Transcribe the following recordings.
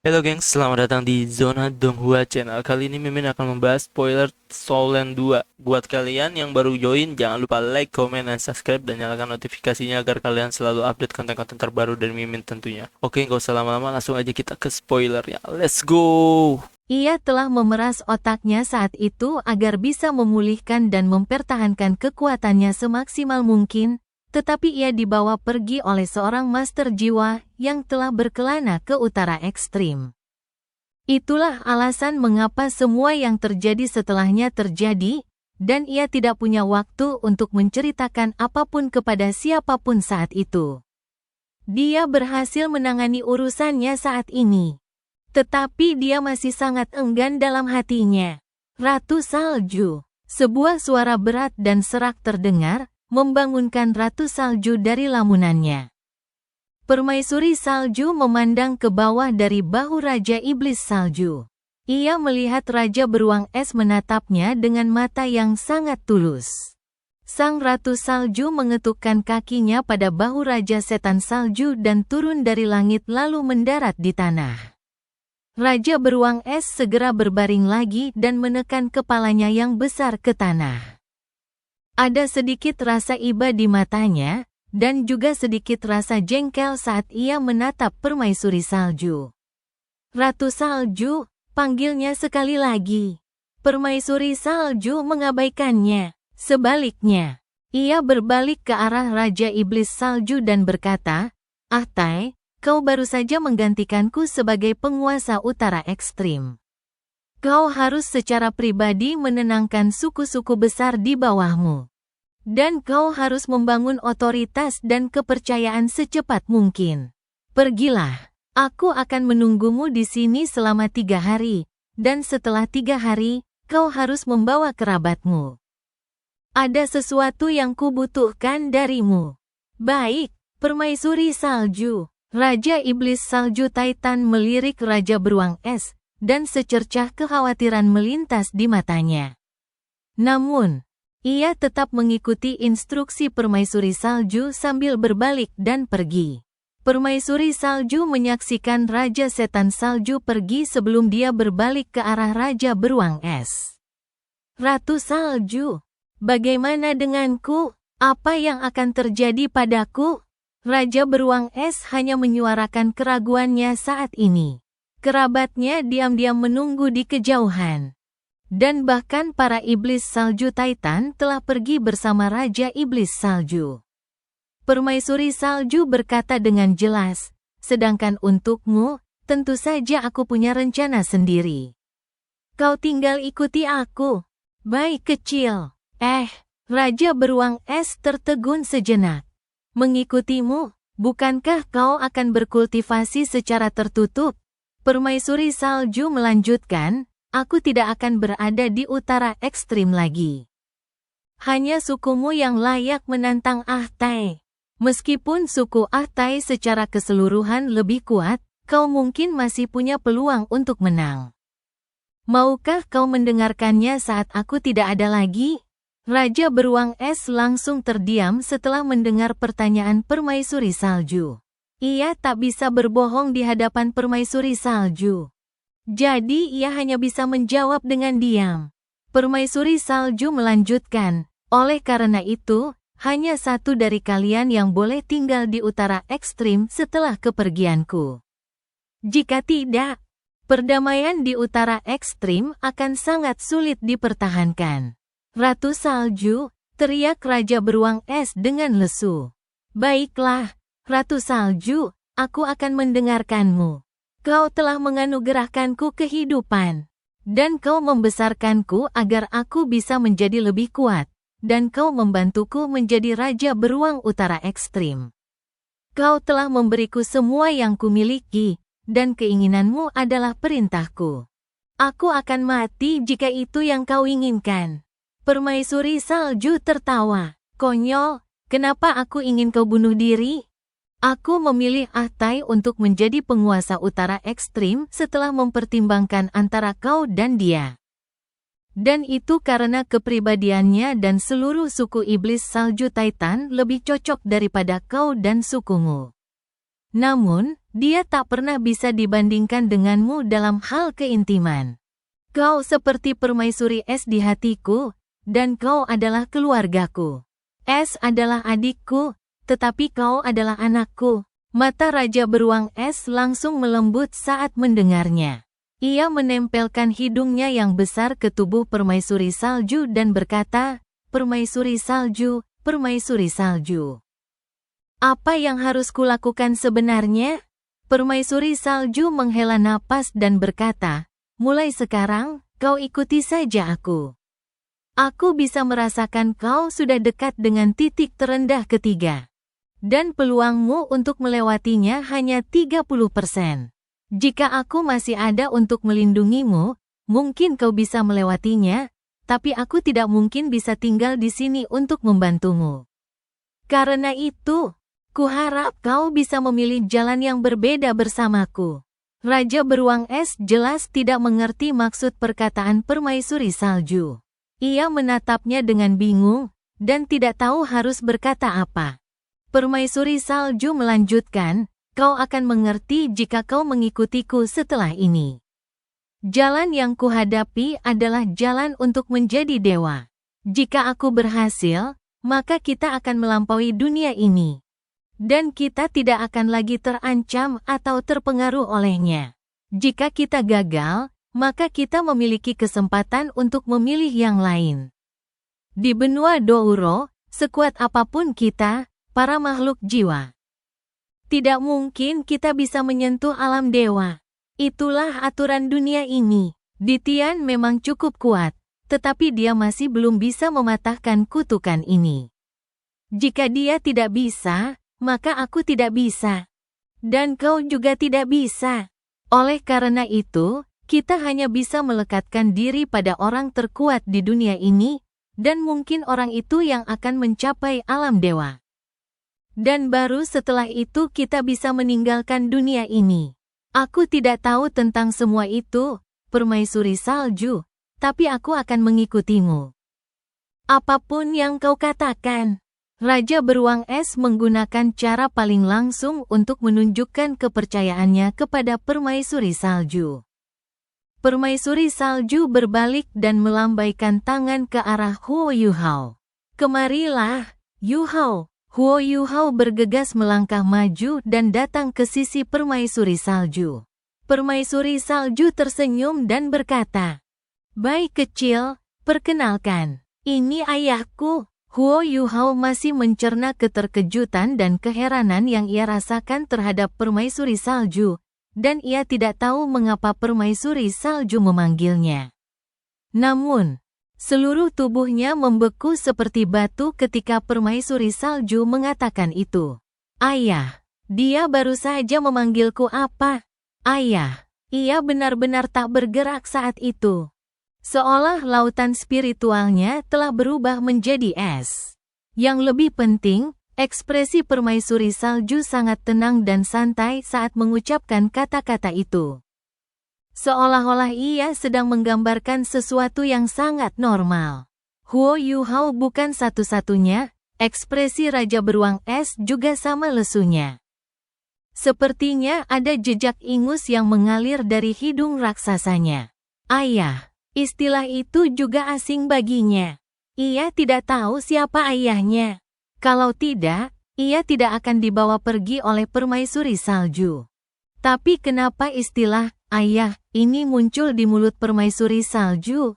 Halo gengs, selamat datang di Zona Donghua Channel. Kali ini Mimin akan membahas spoiler Soulland 2. Buat kalian yang baru join, jangan lupa like, comment, dan subscribe, dan nyalakan notifikasinya agar kalian selalu update konten-konten terbaru dari Mimin tentunya. Oke, nggak usah lama-lama, langsung aja kita ke spoilernya. Let's go! Ia telah memeras otaknya saat itu agar bisa memulihkan dan mempertahankan kekuatannya semaksimal mungkin, tetapi ia dibawa pergi oleh seorang master jiwa yang telah berkelana ke utara ekstrim. Itulah alasan mengapa semua yang terjadi setelahnya terjadi, dan ia tidak punya waktu untuk menceritakan apapun kepada siapapun saat itu. Dia berhasil menangani urusannya saat ini. Tetapi dia masih sangat enggan dalam hatinya. Ratu Salju. Sebuah suara berat dan serak terdengar, membangunkan Ratu Salju dari lamunannya. Permaisuri Salju memandang ke bawah dari bahu Raja Iblis Salju. Ia melihat Raja Beruang Es menatapnya dengan mata yang sangat tulus. Sang Ratu Salju mengetukkan kakinya pada bahu Raja Setan Salju dan turun dari langit lalu mendarat di tanah. Raja Beruang Es segera berbaring lagi dan menekan kepalanya yang besar ke tanah. Ada sedikit rasa iba di matanya, dan juga sedikit rasa jengkel saat ia menatap Permaisuri Salju. Ratu Salju, panggilnya sekali lagi. Permaisuri Salju mengabaikannya. Sebaliknya, ia berbalik ke arah Raja Iblis Salju dan berkata, "Ahtai, kau baru saja menggantikanku sebagai penguasa utara ekstrim. Kau harus secara pribadi menenangkan suku-suku besar di bawahmu. Dan kau harus membangun otoritas dan kepercayaan secepat mungkin. Pergilah, aku akan menunggumu di sini selama 3 hari, dan setelah 3 hari, kau harus membawa kerabatmu. Ada sesuatu yang kubutuhkan darimu." "Baik, Permaisuri Salju." Raja Iblis Salju Titan melirik Raja Beruang Es, dan secercah kekhawatiran melintas di matanya. Namun, ia tetap mengikuti instruksi Permaisuri Salju sambil berbalik dan pergi. Permaisuri Salju menyaksikan Raja Setan Salju pergi sebelum dia berbalik ke arah Raja Beruang Es. "Ratu Salju, bagaimana denganku? Apa yang akan terjadi padaku?" Raja Beruang Es hanya menyuarakan keraguannya saat ini. Kerabatnya diam-diam menunggu di kejauhan. Dan bahkan para iblis salju Titan telah pergi bersama Raja Iblis Salju. Permaisuri Salju berkata dengan jelas, "Sedangkan untukmu, tentu saja aku punya rencana sendiri. Kau tinggal ikuti aku." "Baik kecil." Raja Beruang Es tertegun sejenak. "Mengikutimu, bukankah kau akan berkultivasi secara tertutup?" Permaisuri Salju melanjutkan, "Aku tidak akan berada di utara ekstrim lagi. Hanya sukumu yang layak menantang Ahtai. Meskipun suku Ahtai secara keseluruhan lebih kuat, kau mungkin masih punya peluang untuk menang. Maukah kau mendengarkannya saat aku tidak ada lagi?" Raja Beruang Es langsung terdiam setelah mendengar pertanyaan Permaisuri Salju. Ia tak bisa berbohong di hadapan Permaisuri Salju. Jadi ia hanya bisa menjawab dengan diam. Permaisuri Salju melanjutkan, "Oleh karena itu, hanya satu dari kalian yang boleh tinggal di utara ekstrim setelah kepergianku. Jika tidak, perdamaian di utara ekstrim akan sangat sulit dipertahankan." "Ratu Salju," teriak Raja Beruang Es dengan lesu. "Baiklah, Ratu Salju, aku akan mendengarkanmu. Kau telah menganugerahkanku kehidupan, dan kau membesarkanku agar aku bisa menjadi lebih kuat, dan kau membantuku menjadi Raja Beruang Utara Ekstrim. Kau telah memberiku semua yang kumiliki, dan keinginanmu adalah perintahku. Aku akan mati jika itu yang kau inginkan." Permaisuri Salju tertawa. "Konyol, kenapa aku ingin kau bunuh diri? Aku memilih Ahtai untuk menjadi penguasa utara ekstrim setelah mempertimbangkan antara kau dan dia. Dan itu karena kepribadiannya dan seluruh suku iblis Salju Titan lebih cocok daripada kau dan sukumu. Namun, Dia tak pernah bisa dibandingkan denganmu dalam hal keintiman. Kau seperti permaisuri es di hatiku, dan kau adalah keluargaku. Es adalah adikku, tetapi kau adalah anakku. Mata Raja Beruang Es langsung melembut saat mendengarnya. Ia menempelkan hidungnya yang besar ke tubuh permaisuri salju dan berkata, "Permaisuri salju, permaisuri salju. Apa yang harus kulakukan sebenarnya?" Permaisuri salju menghela napas dan berkata, "Mulai sekarang, kau ikuti saja aku. Aku bisa merasakan kau sudah dekat dengan titik terendah ketiga. Dan peluangmu untuk melewatinya hanya 30%. Jika aku masih ada untuk melindungimu, mungkin kau bisa melewatinya, tapi aku tidak mungkin bisa tinggal di sini untuk membantumu. Karena itu, kuharap kau bisa memilih jalan yang berbeda bersamaku." Raja Beruang Es jelas tidak mengerti maksud perkataan permaisuri salju. Ia menatapnya dengan bingung, dan tidak tahu harus berkata apa. Permaisuri salju melanjutkan, "Kau akan mengerti jika kau mengikutiku setelah ini. Jalan yang kuhadapi adalah jalan untuk menjadi dewa. Jika aku berhasil, maka kita akan melampaui dunia ini. Dan kita tidak akan lagi terancam atau terpengaruh olehnya. Jika kita gagal, maka kita memiliki kesempatan untuk memilih yang lain. Di benua Douro, sekuat apapun kita, para makhluk jiwa, tidak mungkin kita bisa menyentuh alam dewa. Itulah aturan dunia ini. Ditian memang cukup kuat, tetapi dia masih belum bisa mematahkan kutukan ini. Jika dia tidak bisa, maka aku tidak bisa. Dan kau juga tidak bisa. Oleh karena itu, kita hanya bisa melekatkan diri pada orang terkuat di dunia ini, dan mungkin orang itu yang akan mencapai alam dewa. Dan baru setelah itu kita bisa meninggalkan dunia ini. Aku tidak tahu tentang semua itu, permaisuri salju, tapi aku akan mengikutimu. Apapun yang kau katakan." Raja Beruang Es menggunakan cara paling langsung untuk menunjukkan kepercayaannya kepada permaisuri salju. Permaisuri salju berbalik dan melambaikan tangan ke arah Huo Yuhao. "Kemarilah, Yuhao." Huo Yuhao bergegas melangkah maju dan datang ke sisi permaisuri salju. Permaisuri salju tersenyum dan berkata, "Baik kecil, perkenalkan, ini ayahku." Huo Yuhao masih mencerna keterkejutan dan keheranan yang ia rasakan terhadap permaisuri salju, dan ia tidak tahu mengapa permaisuri salju memanggilnya. Namun, seluruh tubuhnya membeku seperti batu ketika permaisuri salju mengatakan itu. "Ayah, dia baru saja memanggilku apa? Ayah." Ia benar-benar tak bergerak saat itu. Seolah lautan spiritualnya telah berubah menjadi es. Yang lebih penting, ekspresi permaisuri salju sangat tenang dan santai saat mengucapkan kata-kata itu. Seolah-olah ia sedang menggambarkan sesuatu yang sangat normal. Huo Yuhao bukan satu-satunya, ekspresi Raja Beruang Es juga sama lesunya. Sepertinya ada jejak ingus yang mengalir dari hidung raksasanya. Ayah, istilah itu juga asing baginya. Ia tidak tahu siapa ayahnya. Kalau tidak, ia tidak akan dibawa pergi oleh permaisuri salju. Tapi kenapa istilah ayah ini muncul di mulut permaisuri salju?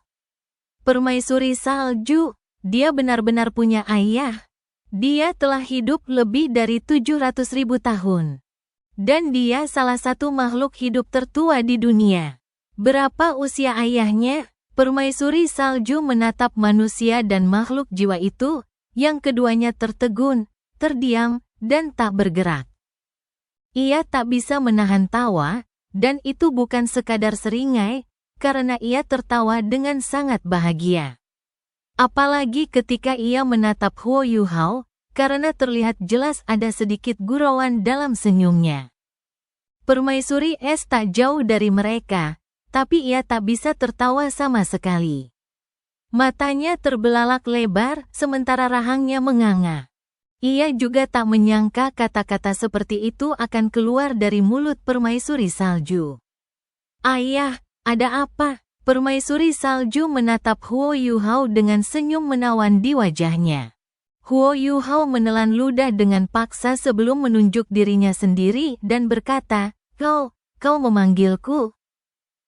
Permaisuri salju, dia benar-benar punya ayah. Dia telah hidup lebih dari 700.000 tahun. Dan dia salah satu makhluk hidup tertua di dunia. Berapa usia ayahnya? Permaisuri salju menatap manusia dan makhluk jiwa itu, yang keduanya tertegun, terdiam, dan tak bergerak. Ia tak bisa menahan tawa, dan itu bukan sekadar seringai, karena ia tertawa dengan sangat bahagia. Apalagi ketika ia menatap Huo Yuhao, karena terlihat jelas ada sedikit gurauan dalam senyumnya. Permaisuri es tak jauh dari mereka, tapi ia tak bisa tertawa sama sekali. Matanya terbelalak lebar, sementara rahangnya menganga. Ia juga tak menyangka kata-kata seperti itu akan keluar dari mulut permaisuri salju. Ayah, ada apa? Permaisuri salju menatap Huo Yuhao dengan senyum menawan di wajahnya. Huo Yuhao menelan ludah dengan paksa sebelum menunjuk dirinya sendiri dan berkata, Kau memanggilku?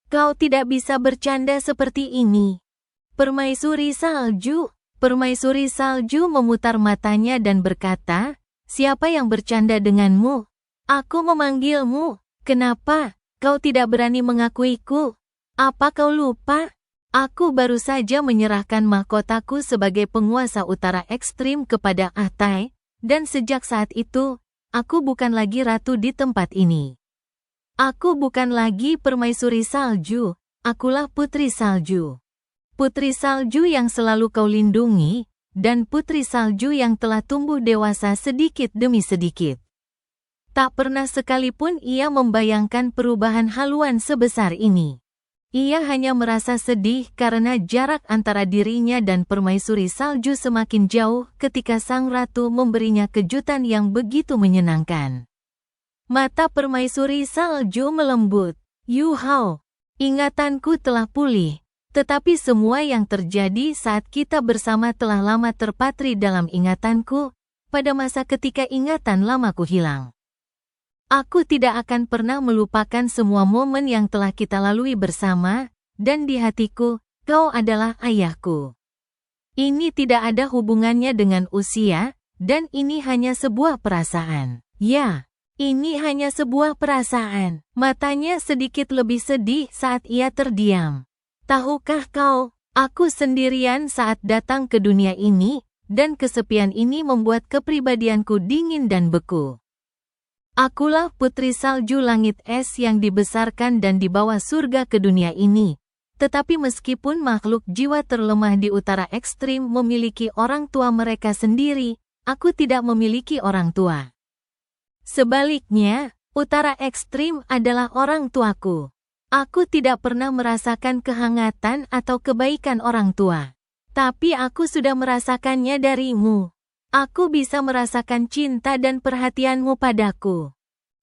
Kau tidak bisa bercanda seperti ini. Permaisuri salju memutar matanya dan berkata, siapa yang bercanda denganmu? Aku memanggilmu. Kenapa? Kau tidak berani mengakuiku. Apa kau lupa? Aku baru saja menyerahkan mahkotaku sebagai penguasa utara ekstrim kepada Ahtai, dan sejak saat itu, aku bukan lagi ratu di tempat ini. Aku bukan lagi permaisuri salju, akulah putri salju. Putri salju yang selalu kau lindungi, dan putri salju yang telah tumbuh dewasa sedikit demi sedikit. Tak pernah sekalipun ia membayangkan perubahan haluan sebesar ini. Ia hanya merasa sedih karena jarak antara dirinya dan permaisuri salju semakin jauh ketika sang ratu memberinya kejutan yang begitu menyenangkan. Mata permaisuri salju melembut. Yuhao, ingatanku telah pulih, tetapi semua yang terjadi saat kita bersama telah lama terpatri dalam ingatanku, pada masa ketika ingatan lamaku hilang. Aku tidak akan pernah melupakan semua momen yang telah kita lalui bersama, dan di hatiku, kau adalah ayahku. Ini tidak ada hubungannya dengan usia, dan ini hanya sebuah perasaan. Ya, ini hanya sebuah perasaan. Matanya sedikit lebih sedih saat ia terdiam. Tahukah kau, aku sendirian saat datang ke dunia ini, dan kesepian ini membuat kepribadianku dingin dan beku. Akulah putri salju langit es yang dibesarkan dan dibawa surga ke dunia ini. Tetapi meskipun makhluk jiwa terlemah di utara ekstrim memiliki orang tua mereka sendiri, aku tidak memiliki orang tua. Sebaliknya, utara ekstrim adalah orang tuaku. Aku tidak pernah merasakan kehangatan atau kebaikan orang tua. Tapi aku sudah merasakannya darimu. Aku bisa merasakan cinta dan perhatianmu padaku.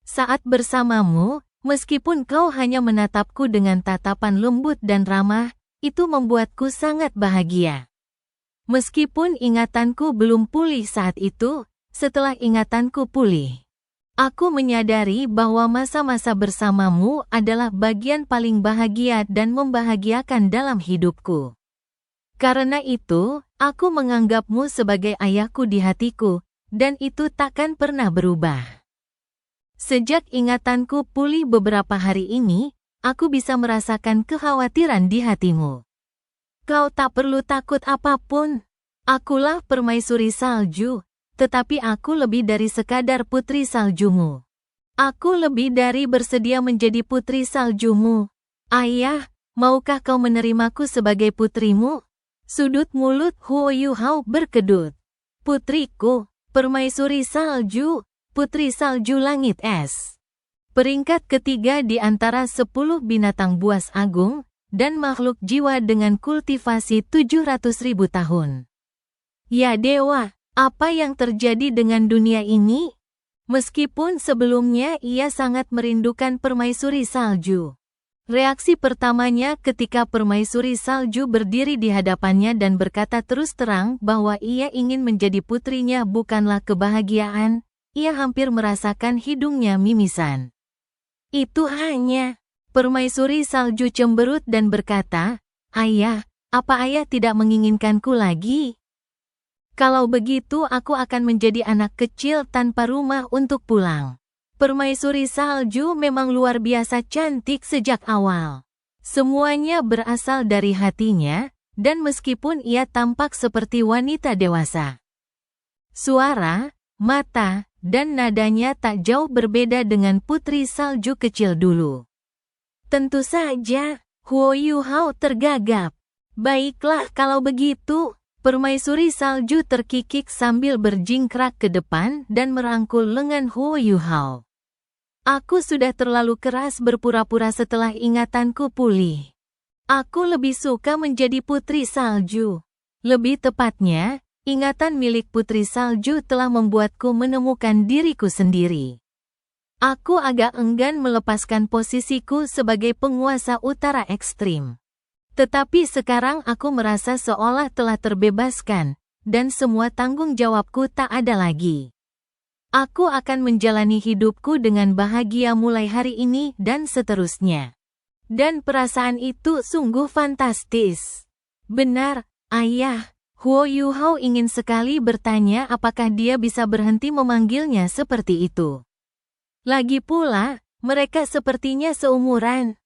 Saat bersamamu, meskipun kau hanya menatapku dengan tatapan lembut dan ramah, itu membuatku sangat bahagia. Meskipun ingatanku belum pulih saat itu, setelah ingatanku pulih, aku menyadari bahwa masa-masa bersamamu adalah bagian paling bahagia dan membahagiakan dalam hidupku. Karena itu, aku menganggapmu sebagai ayahku di hatiku, dan itu takkan pernah berubah. Sejak ingatanku pulih beberapa hari ini, aku bisa merasakan kekhawatiran di hatimu. Kau tak perlu takut apapun. Akulah permaisuri salju, tetapi aku lebih dari sekadar putri saljumu. Aku lebih dari bersedia menjadi putri saljumu. Ayah, maukah kau menerimaku sebagai putrimu? Sudut mulut Huo Yuhao berkedut. Putriku, permaisuri salju, putri salju langit es. Peringkat ketiga di antara 10 binatang buas agung, dan makhluk jiwa dengan kultivasi 700.000 tahun. Ya dewa, apa yang terjadi dengan dunia ini? Meskipun sebelumnya ia sangat merindukan permaisuri salju. Reaksi pertamanya ketika permaisuri salju berdiri di hadapannya dan berkata terus terang bahwa ia ingin menjadi putrinya bukanlah kebahagiaan, ia hampir merasakan hidungnya mimisan. Itu hanya, permaisuri salju cemberut dan berkata, Ayah, apa ayah tidak menginginkanku lagi? Kalau begitu aku akan menjadi anak kecil tanpa rumah untuk pulang. Permaisuri salju memang luar biasa cantik sejak awal. Semuanya berasal dari hatinya, dan meskipun ia tampak seperti wanita dewasa, suara, mata, dan nadanya tak jauh berbeda dengan putri salju kecil dulu. Tentu saja, Huo Yuhao tergagap. Baiklah kalau begitu, permaisuri salju terkikik sambil berjingkrak ke depan dan merangkul lengan Huo Yuhao. Aku sudah terlalu keras berpura-pura setelah ingatanku pulih. Aku lebih suka menjadi putri salju. Lebih tepatnya, Ingatan milik Putri Salju telah membuatku menemukan diriku sendiri. Aku agak enggan melepaskan posisiku sebagai penguasa utara ekstrim. Tetapi sekarang aku merasa seolah telah terbebaskan, dan semua tanggung jawabku tak ada lagi. Aku akan menjalani hidupku dengan bahagia mulai hari ini dan seterusnya. Dan perasaan itu sungguh fantastis. Benar, Ayah. Huo Yuhao ingin sekali bertanya apakah dia bisa berhenti memanggilnya seperti itu. Lagi pula, mereka sepertinya seumuran.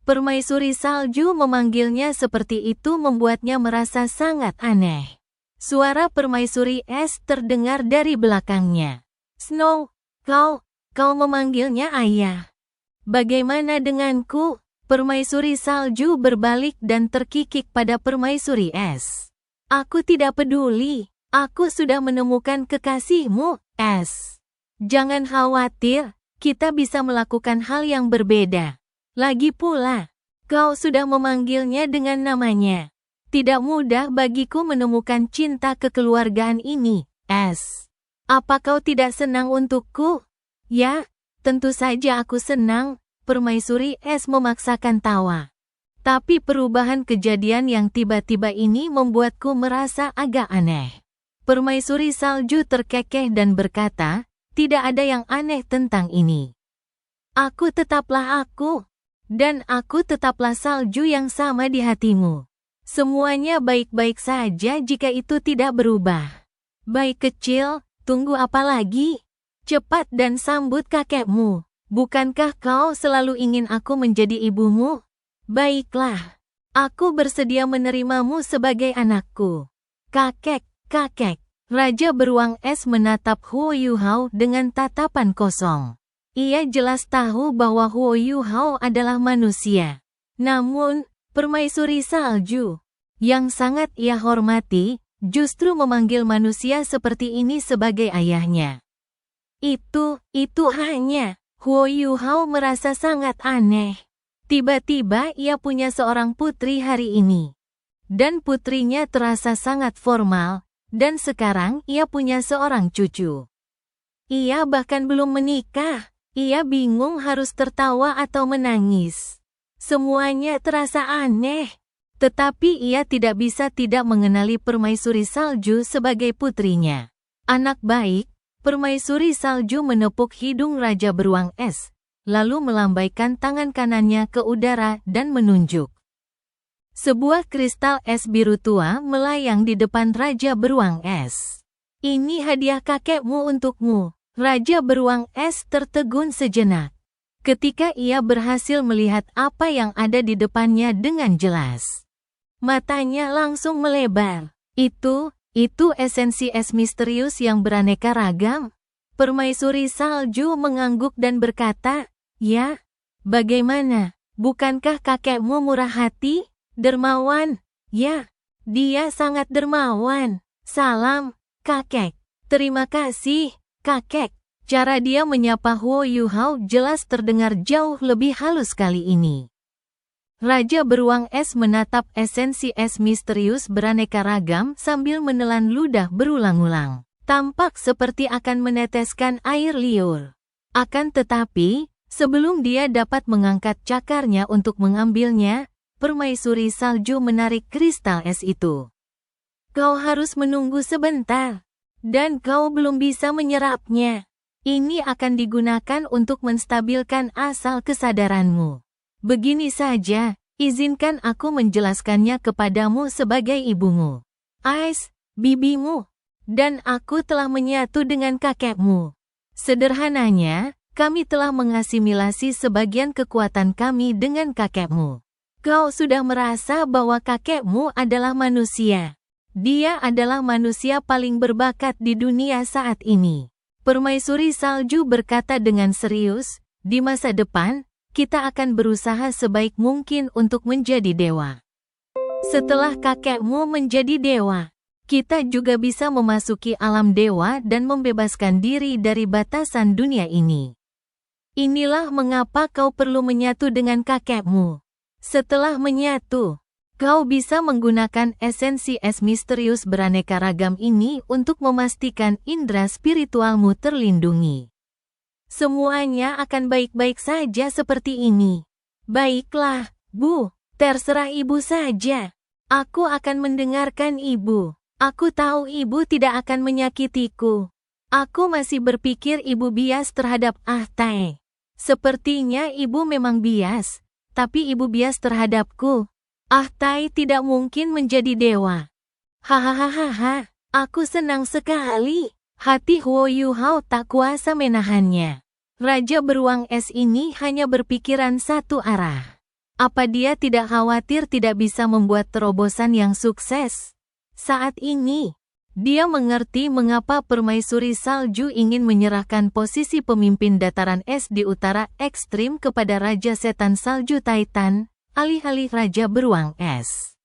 Permaisuri Salju memanggilnya seperti itu membuatnya merasa sangat aneh. Suara Permaisuri Es terdengar dari belakangnya. Snow, kau memanggilnya ayah. Bagaimana denganku? Permaisuri Salju berbalik dan terkikik pada Permaisuri Es. Aku tidak peduli, aku sudah menemukan kekasihmu, Es. Jangan khawatir, kita bisa melakukan hal yang berbeda. Lagi pula, kau sudah memanggilnya dengan namanya. Tidak mudah bagiku menemukan cinta kekeluargaan ini, Es. Apa kau tidak senang untukku? Ya, tentu saja aku senang, Permaisuri Es memaksakan tawa. Tapi perubahan kejadian yang tiba-tiba ini membuatku merasa agak aneh. Permaisuri Salju terkekeh dan berkata, tidak ada yang aneh tentang ini. Aku tetaplah aku, dan aku tetaplah salju yang sama di hatimu. Semuanya baik-baik saja jika itu tidak berubah. Baik kecil, tunggu apa lagi? Cepat dan sambut kakekmu. Bukankah kau selalu ingin aku menjadi ibumu? Baiklah, aku bersedia menerimamu sebagai anakku. Kakek. Raja Beruang Es menatap Huo Yuhao dengan tatapan kosong. Ia jelas tahu bahwa Huo Yuhao adalah manusia. Namun, Permaisuri Salju, yang sangat ia hormati, justru memanggil manusia seperti ini sebagai ayahnya. Itu hanya, Huo Yuhao merasa sangat aneh. Tiba-tiba ia punya seorang putri hari ini. Dan putrinya terasa sangat formal, dan sekarang ia punya seorang cucu. Ia bahkan belum menikah. Ia bingung harus tertawa atau menangis. Semuanya terasa aneh. Tetapi ia tidak bisa tidak mengenali Permaisuri Salju sebagai putrinya. Anak baik, Permaisuri Salju menepuk hidung Raja Beruang Es, lalu melambaikan tangan kanannya ke udara dan menunjuk. Sebuah kristal es biru tua melayang di depan Raja Beruang Es. Ini hadiah kakekmu untukmu. Raja Beruang Es tertegun sejenak. Ketika ia berhasil melihat apa yang ada di depannya dengan jelas. Matanya langsung melebar. Itu esensi es misterius yang beraneka ragam. Permaisuri Salju mengangguk dan berkata, ya, bagaimana? Bukankah kakekmu murah hati? Dermawan? Ya, dia sangat dermawan. Salam, kakek. Terima kasih, kakek. Cara dia menyapa Huo Yuhao jelas terdengar jauh lebih halus kali ini. Raja Beruang Es menatap esensi es misterius beraneka ragam sambil menelan ludah berulang-ulang. Tampak seperti akan meneteskan air liur. Akan tetapi, sebelum dia dapat mengangkat cakarnya untuk mengambilnya, Permaisuri Salju menarik kristal es itu. Kau harus menunggu sebentar, dan kau belum bisa menyerapnya. Ini akan digunakan untuk menstabilkan asal kesadaranmu. Begini saja, izinkan aku menjelaskannya kepadamu sebagai ibumu. Ais, bibimu, dan aku telah menyatu dengan kakekmu. Sederhananya, kami telah mengasimilasi sebagian kekuatan kami dengan kakekmu. Kau sudah merasa bahwa kakekmu adalah manusia. Dia adalah manusia paling berbakat di dunia saat ini. Permaisuri Salju berkata dengan serius, di masa depan, kita akan berusaha sebaik mungkin untuk menjadi dewa. Setelah kakekmu menjadi dewa, kita juga bisa memasuki alam dewa dan membebaskan diri dari batasan dunia ini. Inilah mengapa kau perlu menyatu dengan kakekmu. Setelah menyatu, Kau bisa menggunakan esensi es misterius beraneka ragam ini untuk memastikan indera spiritualmu terlindungi. Semuanya akan baik-baik saja seperti ini. Baiklah, Bu, terserah Ibu saja. Aku akan mendengarkan Ibu. Aku tahu Ibu tidak akan menyakitiku. Aku masih berpikir Ibu bias terhadap Ahtae. Sepertinya Ibu memang bias, tapi Ibu bias terhadapku. Ahtae tidak mungkin menjadi dewa. Hahaha, aku senang sekali. Hati Huo Yuhao tak kuasa menahannya. Raja beruang es ini hanya berpikiran satu arah. Apa dia tidak khawatir tidak bisa membuat terobosan yang sukses? Saat ini, dia mengerti mengapa permaisuri salju ingin menyerahkan posisi pemimpin dataran es di utara ekstrim kepada Raja Setan Salju Titan, alih-alih Raja Beruang Es.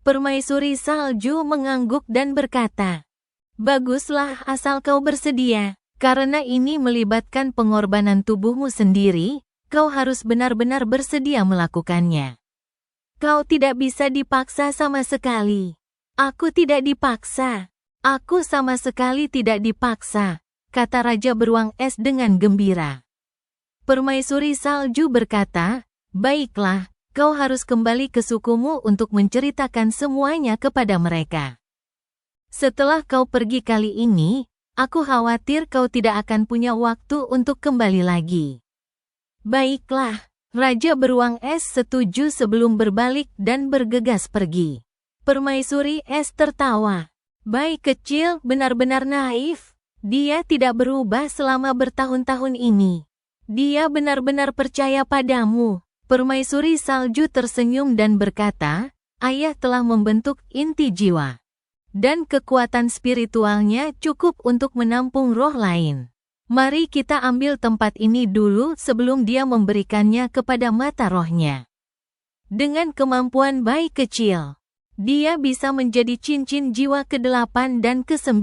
Permaisuri salju mengangguk dan berkata, "Baguslah asal kau bersedia, karena ini melibatkan pengorbanan tubuhmu sendiri, kau harus benar-benar bersedia melakukannya. Kau tidak bisa dipaksa sama sekali." "Aku tidak dipaksa. Aku sama sekali tidak dipaksa," kata Raja Beruang Es dengan gembira. Permaisuri salju berkata, "Baiklah, kau harus kembali ke sukumu untuk menceritakan semuanya kepada mereka. Setelah kau pergi kali ini, aku khawatir kau tidak akan punya waktu untuk kembali lagi." Baiklah, Raja Beruang Es setuju sebelum berbalik dan bergegas pergi. Permaisuri Es tertawa. Bayi kecil benar-benar naif. Dia tidak berubah selama bertahun-tahun ini. Dia benar-benar percaya padamu. Permaisuri salju tersenyum dan berkata, "Ayah telah membentuk inti jiwa. Dan kekuatan spiritualnya cukup untuk menampung roh lain. Mari kita ambil tempat ini dulu sebelum dia memberikannya kepada mata rohnya." Dengan kemampuan bayi kecil, dia bisa menjadi cincin jiwa ke-8 dan ke-9.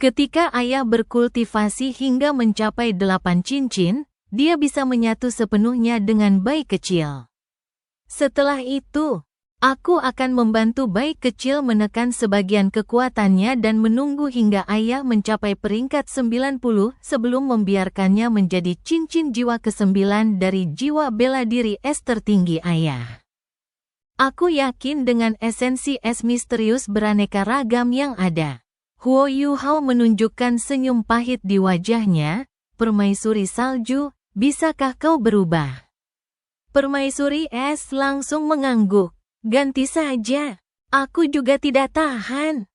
Ketika ayah berkultivasi hingga mencapai 8 cincin, dia bisa menyatu sepenuhnya dengan bayi kecil. Setelah itu, aku akan membantu bayi kecil menekan sebagian kekuatannya dan menunggu hingga ayah mencapai peringkat 90 sebelum membiarkannya menjadi cincin jiwa ke-9 dari jiwa bela diri es tertinggi ayah. Aku yakin dengan esensi es misterius beraneka ragam yang ada. Huo Yuhao menunjukkan senyum pahit di wajahnya. Permaisuri salju, bisakah kau berubah? Permaisuri es langsung mengangguk. Ganti saja. Aku juga tidak tahan.